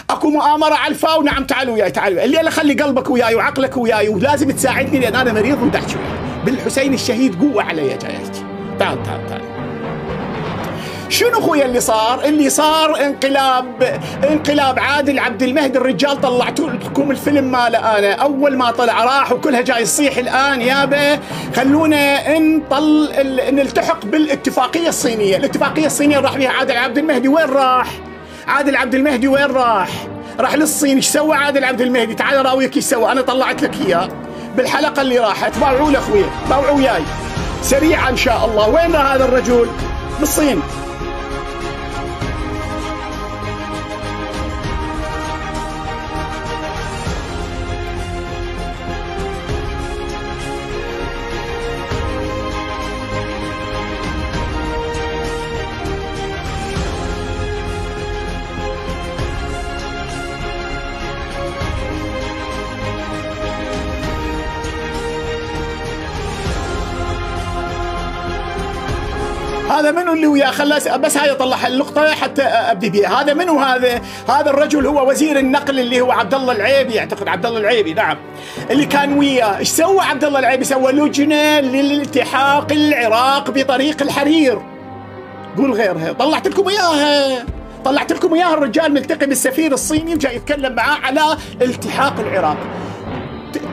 اكو مؤامره على الفاو، نعم تعالوا وياي تعالوا الليله، خلي قلبك وياي وعقلك وياي، ولازم تساعدني لان انا مريض ودي احكي وياك. بالحسين الشهيد قوه علي جاي احكي. تعال تعال تعال. شنو اخويا اللي صار؟ اللي صار انقلاب عادل عبد المهدي. الرجال طلعتوا لكم الفيلم ماله انا، اول ما طلع راح وكلها جاي تصيح الان يابا خلونا نلتحق بالاتفاقيه الصينيه. الاتفاقيه الصينيه راح بها عادل عبد المهدي. وين راح؟ عادل عبد المهدي وين راح؟ راح للصين. ايش سوى عادل عبد المهدي؟ تعال راويك ايش سوى، انا طلعت لك اياه بالحلقه اللي راحت. باوعوا له اخويا، باوعوا وياي سريعا ان شاء الله. وين هذا الرجل؟ بالصين. هذا منو اللي وياه؟ خلاص بس هاي اطلع اللقطه حتى ابدي بها. هذا منو هذا؟ هذا الرجل هو وزير النقل اللي هو عبد الله العيبي، اعتقد عبد الله العيبي، نعم، اللي كان وياه. ايش سوى عبد الله العيبي؟ سوى لجنه للالتحاق العراق بطريق الحرير. قول غيرها، طلعت لكم اياها، طلعت لكم اياها. الرجال ملتقي بالسفير الصيني وجاي يتكلم معاه على التحاق العراق،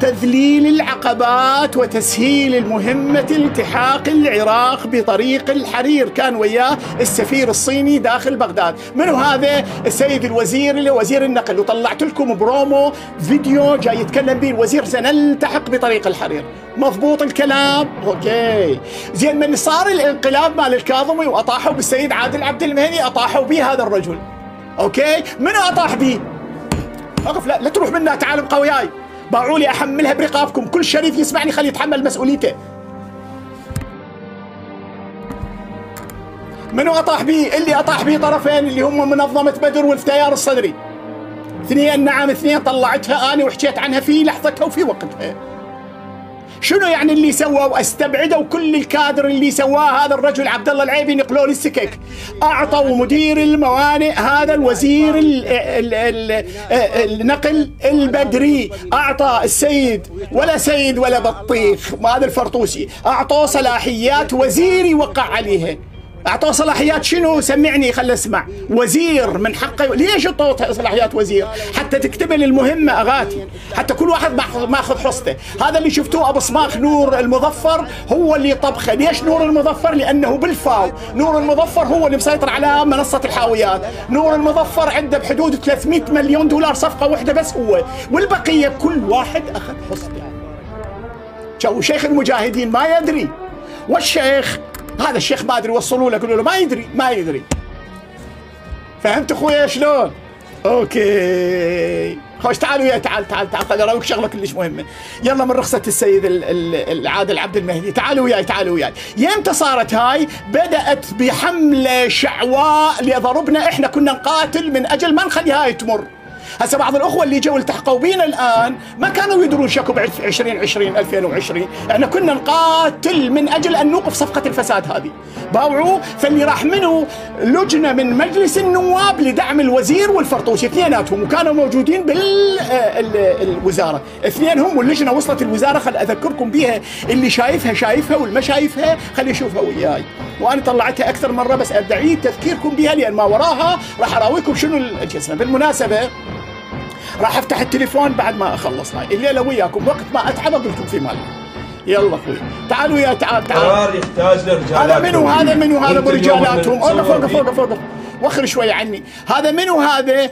تذليل العقبات وتسهيل المهمة التحاق العراق بطريق الحرير. كان وياه السفير الصيني داخل بغداد. منو هذا؟ السيد الوزير اللي وزير النقل. وطلعت لكم برومو فيديو جاي يتكلم به الوزير، سنلتحق بطريق الحرير. مضبوط الكلام؟ اوكي زين. من صار الانقلاب مال الكاظمي واطاحوا بالسيد عادل عبد المهدي، اطاحوا به هذا الرجل. اوكي منو اطاح به؟ اقف، لا تروح منا، تعال ابقى وياي، باعوا لي احملها برقابكم. كل شريف يسمعني خليه يتحمل مسؤوليته. منو اطاح بيه؟ اللي اطاح بيه طرفين اللي هم منظمه بدر والتيار الصدري. اثنين، نعم اثنين، طلعتها انا وحكيت عنها في لحظتها وفي وقتها. شنو يعني اللي سووا؟ واستبعدوا كل الكادر اللي سواه هذا الرجل عبد الله العيبي، نقلوا لي السكك. اعطوا مدير الموانئ هذا الوزير النقل البدري، اعطى السيد ولا سيد ولا بطيخ هذا الفرطوسي، اعطوه صلاحيات وزير يوقع عليها. اعطوه صلاحيات شنو؟ سمعني خل اسمع. وزير من حقه. ليش اعطوه صلاحيات وزير؟ حتى تكتمل المهمه اغاتي، حتى كل واحد ماخذ حصته. هذا اللي شفتوه ابو صماخ نور المظفر هو اللي طبخه. ليش نور المظفر؟ لانه بالفاو. نور المظفر هو اللي مسيطر على منصه الحاويات. نور المظفر عنده بحدود 300 مليون دولار صفقه واحده بس هو، والبقيه كل واحد اخذ حصته. شو شيخ المجاهدين ما يدري، والشيخ هذا الشيخ ما ادري وصلوا له قالوا له ما يدري. فهمت اخويا شلون؟ اوكي خوش تعالوا يا تعال خليني اراويك شغله كلش مهمه. يلا من رخصه السيد العادل عبد المهدي، تعالوا وياي. يمتى صارت هاي؟ بدات بحمله شعواء لضربنا، احنا كنا نقاتل من اجل ما نخلي هاي تمر. هسه بعض الاخوه اللي جو التحقوا بينا الان ما كانوا يدرون شكو بعد 2020 احنا كنا نقاتل من اجل ان نوقف صفقه الفساد هذه. باوعوا. فاللي راح منه لجنه من مجلس النواب لدعم الوزير والفرطوسي، اثنيناتهم، وكانوا موجودين بالوزاره، اثنينهم، واللجنه وصلت الوزاره. خل اذكركم بها، اللي شايفها واللي ما شايفها خلي يشوفها وياي. وانا طلعتها اكثر مره بس ادعي تذكيركم بها لان ما وراها راح اراويكم شنو الجسم. بالمناسبه راح افتح التليفون بعد ما اخلص هاي الليله وياكم، وقت ما اتعب اقول لكم في مالي. يلا اخوي تعالوا يا تعال قرار يحتاج لرجالاتهم. هذا منو هذا ابو رجالاتهم؟ فوق وخر شوي عني. هذا منو هذا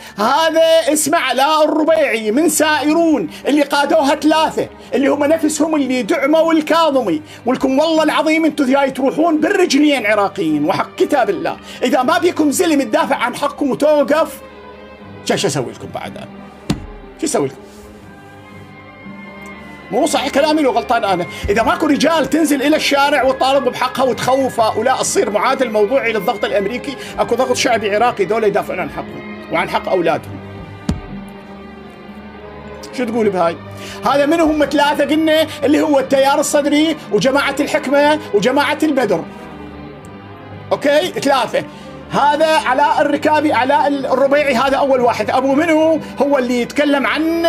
اسمه علاء الربيعي من سائرون اللي قادوها ثلاثه، اللي هم نفسهم اللي دعموا الكاظمي. ولكم والله العظيم انتم جاي تروحون بالرجلين عراقيين وحق كتاب الله. اذا ما بيكم زلم تدافع عن حقكم وتوقف، شو اسوي لكم بعد انا؟ شو اسوي لكم؟ مو صحيح كلامي لو غلطان انا. اذا ماكو رجال تنزل الى الشارع وتطالب بحقها وتخوف هؤلاء، تصير معادل موضوعي للضغط الامريكي. اكو ضغط شعبي عراقي، دول يدافعون عن حقهم وعن حق اولادهم. شو تقول بهاي؟ هذا من هم ثلاثه قلنا، اللي هو التيار الصدري وجماعه الحكمه وجماعه البدر. اوكي ثلاثه. هذا علاء الركابي، علاء الربيعي، هذا أول واحد. أبو منو هو اللي يتكلم عن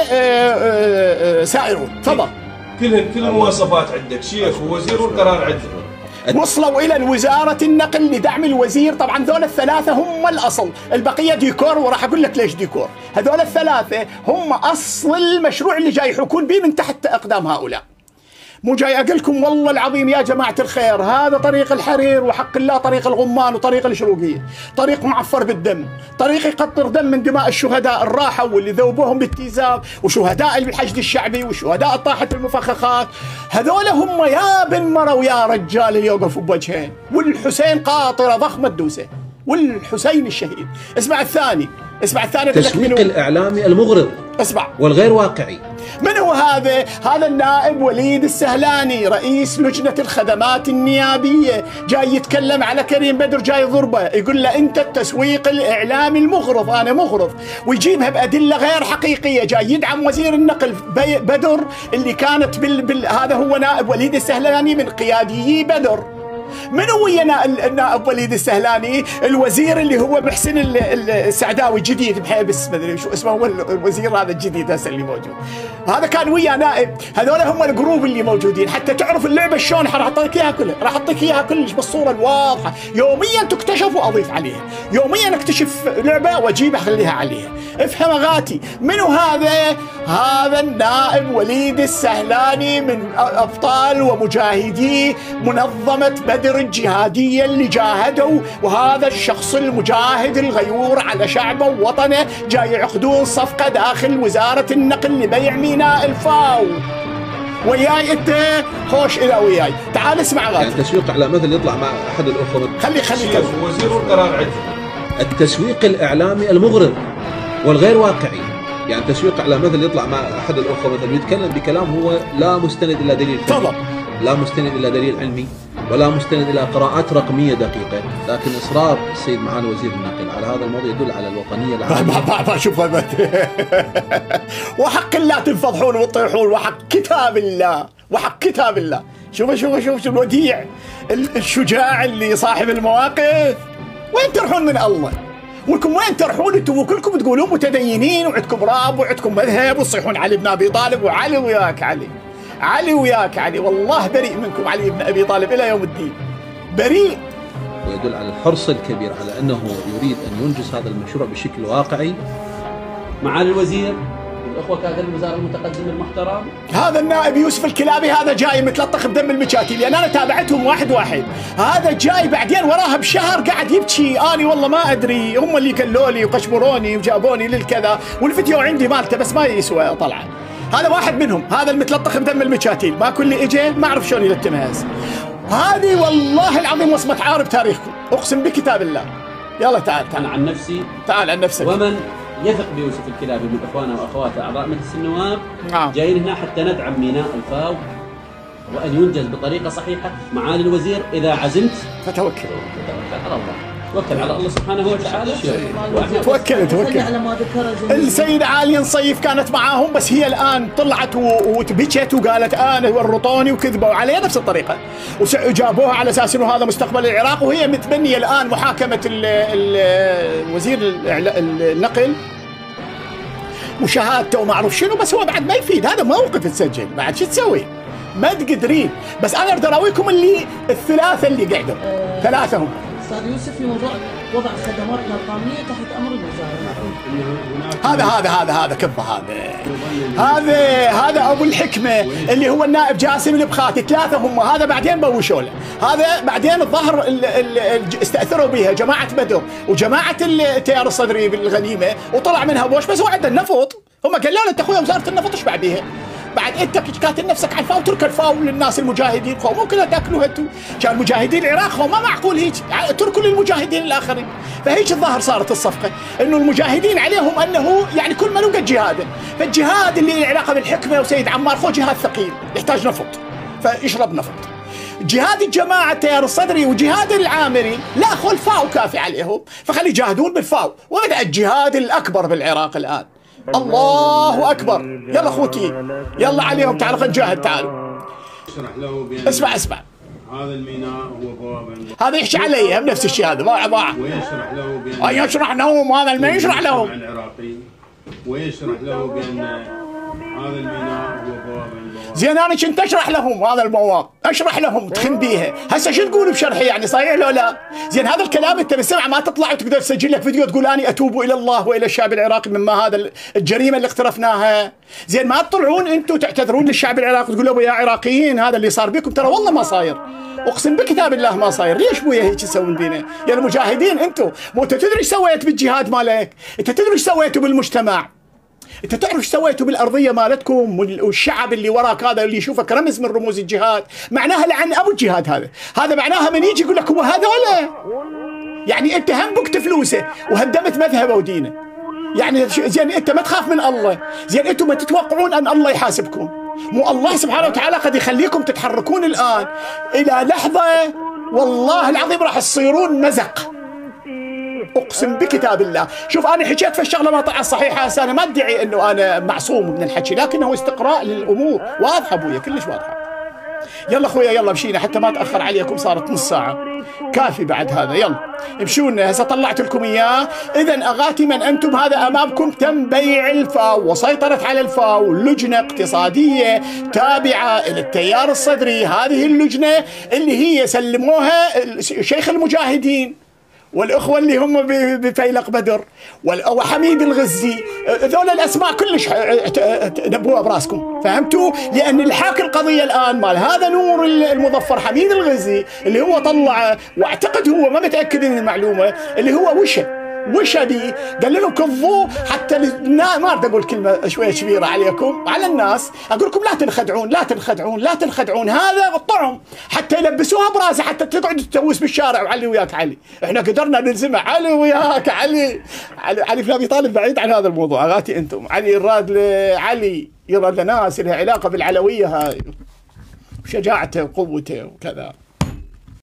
سائرون. تفضل. كل المواصفات عندك شيخ ووزير والقرار عندك. وصلوا إلى وزارة النقل لدعم الوزير. طبعا ذول الثلاثة هم الأصل، البقية ديكور، وراح أقول لك ليش ديكور. هذول الثلاثة هم أصل المشروع اللي جاي يحكون به من تحت أقدام هؤلاء. مو جاي أقول لكم والله العظيم يا جماعة الخير هذا طريق الحرير وحق الله طريق الغمان وطريق الشروقية، طريق معفر بالدم، طريق يقطر دم من دماء الشهداء الراحة واللي ذوبوهم بالتيزاب وشهداء الحشد الشعبي وشهداء طاحة المفخخات. هذول هم يا بن مرة ويا رجال اللي يوقفوا بوجهين، والحسين قاطرة ضخمة الدوسة، والحسين الشهيد. اسمع الثاني، اسمع الثاني. تسويق الإعلامي المغرض. اسمع. والغير واقعي. من هو هذا؟ هذا النائب وليد السهلاني رئيس لجنة الخدمات النيابية، جاي يتكلم على كريم بدر، جاي يضربه يقول له أنت التسويق الإعلامي المغرض، أنا مغرض، ويجيبها بأدلة غير حقيقية. جاي يدعم وزير النقل بدر اللي كانت هذا هو نائب وليد السهلاني من قياديي بدر. من هو النائب وليد السهلاني؟ الوزير اللي هو محسن السعداوي الجديد بحيبس مدري شو اسمه، هو الوزير هذا الجديد هسه اللي موجود، هذا كان ويا نائب. هذول هم الجروب اللي موجودين. حتى تعرف اللعبه شلون راح اعطيك اياها كلها، راح اعطيك اياها كلش بالصوره الواضحه. يوميا تكتشف واضيف عليها، يوميا اكتشف لعبه واجيبها اخليها عليها. افهم اغاتي. منو هذا؟ هذا النائب وليد السهلاني من ابطال ومجاهدي منظمه بدر الجهاديه اللي جاهدوا، وهذا الشخص المجاهد الغيور على شعبه ووطنه جاي يعقدون صفقه داخل وزاره النقل لبيع ميناء الفاو. وياي انت خوش الى وياي. تعال اسمع غادي. يعني تسويق على مثل يطلع مع احد الاخوه. خلي وزير والقرار عندك. التسويق الاعلامي المغرض والغير واقعي. يعني تسويق على مثل يطلع مع احد الاخوه مثلا يتكلم بكلام هو لا مستند الى دليل علمي، لا مستند الى دليل علمي، ولا مستند الى قراءات رقميه دقيقه، لكن اصرار السيد معالي وزير النقل على هذا الموضوع يدل على الوطنيه العامه. شوف وحق الله تنفضحون وتطيحون، وحق كتاب الله، وحق كتاب الله. شوف الوديع الشجاع اللي صاحب المواقف. وين تروحون من الله؟ ولكم وين تروحون انتم؟ وكلكم تقولون متدينين وعندكم راب وعندكم مذهب وتصيحون علي بن ابي طالب، وعلي وياك علي، علي وياك علي، والله بريء منكم علي بن ابي طالب الى يوم الدين، بريء. ويدل على الحرص الكبير على انه يريد ان ينجز هذا المشروع بشكل واقعي. معالي الوزير الاخوه كادر الوزاره المتقدم المحترم، هذا النائب يوسف الكلابي هذا جاي متلطخ بدم المشاكل، لان انا تابعتهم واحد واحد. هذا جاي بعدين وراها بشهر قاعد يبكي، اني والله ما ادري، هم اللي كلولي وقشمروني وجابوني للكذا، والفيديو عندي مالته بس ما يسوى طلعه. هذا واحد منهم، هذا المتلطخ بدم المشاتيل، ما كل اللي اجى ما اعرف شلون يلتمس. هذه والله العظيم وصمه عار بتاريخكم، اقسم بكتاب الله. يلا تعال. انا عن نفسي، تعال عن نفسك. ومن يثق بيوسف الكلابي من اخوانه واخواته اعضاء مجلس النواب، جايين هنا حتى ندعم ميناء الفاو وان ينجز بطريقه صحيحه. معالي الوزير اذا عزمت فتوكل على الله، توكل على الله سبحانه وتعالى. توكل على ما ذكر السيدة عالية نصيف كانت معاهم، بس هي الآن طلعت وتبكت وقالت أنا ورطوني وكذبوا عليها نفس الطريقة، وجابوها على أساس إنه هذا مستقبل العراق، وهي متبنية الآن محاكمة وزير النقل وشهادته وما أعرف شنو، بس هو بعد ما يفيد، هذا موقف تسجل، بعد شو تسوي؟ ما تقدرين. بس أنا أقدر أراويكم اللي الثلاثة اللي قعدوا، ثلاثة هم. استاذ يوسف في موضوع وضع خدماتنا القانونيه تحت امر الوزاره. هذا كبه هذا ابو الحكمه اللي هو النائب جاسم البخاتي، ثلاثه هم. هذا بعدين بوشوا له، هذا بعدين الظهر استاثروا بها جماعه بدر وجماعه التيار الصدري بالغنيمه، وطلع منها بوش. بس هو عنده النفط، هم قالوا له انت اخويا وزاره النفط ايش بيها؟ بعد انت كاتل نفسك على الفاو، ترك الفاو للناس المجاهدين، خو ممكن تاكلوها انتم، كان مجاهدين العراق خو ما معقول هيك، اتركوا للمجاهدين الاخرين. فهيك الظاهر صارت الصفقه، انه المجاهدين عليهم انه يعني كل ما نوجد جهادا، فالجهاد اللي له علاقه بالحكمه وسيد عمار خو جهاد ثقيل يحتاج نفط، فيشرب نفط. جهاد الجماعه التيار الصدري وجهاد العامري لا خو الفاو كافي عليهم، فخلي يجاهدون بالفاو، وبدا الجهاد الاكبر بالعراق الان. الله اكبر. يلا اخوتي، يلا عليهم، تعالوا خلينا نجاهد. تعالوا اسمع هذا الميناء هو بوابه. هذا يحكي علي هم نفس الشيء هذا ضاع. ويشرح له بأن يشرح لهم هذا ما يشرح لهم. العراقي ويشرح له بأن هذا الميناء هو بوابه. زين انا كنت اشرح لهم هذا المواد، اشرح لهم تخن بيها، هسه شو تقول بشرحي يعني صحيح لو لا؟ زين هذا الكلام انت بالسمع ما تطلع وتقدر تسجل لك فيديو تقول اني اتوب الى الله والى الشعب العراقي مما هذا الجريمه اللي اقترفناها. زين ما تطلعون انتم تعتذرون للشعب العراقي وتقولوا يا عراقيين هذا اللي صار بكم ترى والله ما صاير. اقسم بكتاب الله ما صاير، ليش بويا هيك تسوون بينا؟ يا المجاهدين انتم، مو انت تدري ايش سويت بالجهاد مالك؟ انت تدري ايش سويتوا بالمجتمع؟ انت تعرف ايش سويتوا بالارضيه مالتكم والشعب اللي وراك هذا اللي يشوفك رمز من رموز الجهاد، معناها لعن ابو الجهاد هذا معناها من يجي يقول لك هو هذول يعني انت هم بكت فلوسه وهدمت مذهبه ودينه. يعني زين انت ما تخاف من الله، زين انتم ما تتوقعون ان الله يحاسبكم؟ مو الله سبحانه وتعالى قد يخليكم تتحركون الان الى لحظه والله العظيم راح تصيرون مزق. اقسم بكتاب الله. شوف انا حكيت في الشغله ما طلعت صحيحه، هسه انا ما ادعي انه انا معصوم من الحكي، لكنه استقراء للامور واضحه ابويا كلش واضحه. يلا اخويا يلا مشينا حتى ما اتاخر عليكم، صارت نص ساعه كافي بعد هذا. يلا امشونا هسه طلعت لكم اياه. اذا اغاتي من انتم هذا امامكم تم بيع الفاو وسيطرت على الفاو لجنه اقتصاديه تابعه الى التيار الصدري. هذه اللجنه اللي هي سلموها شيخ المجاهدين والاخوه اللي هم بفيلق بدر وحميد الغزي، ذول الاسماء كلش نبوها براسكم، فهمتوا؟ لان الحاكي القضيه الان مال هذا نور المظفر حميد الغزي اللي هو طلع، واعتقد هو ما متاكد من المعلومه، اللي هو وشى بي قال لهم كظوه حتى ما اريد اقول كلمه شويه كبيره عليكم على الناس، اقول لكم لا تنخدعون هذا الطعم حتى يلبسوها براسه حتى تقعد تتوس بالشارع وعلي وياك علي، احنا قدرنا نلزمه علي وياك علي بن ابي طالب بعيد عن هذا الموضوع اغاتي انتم. علي يراد لناس لها علاقه بالعلويه هاي وشجاعته وقوته وكذا.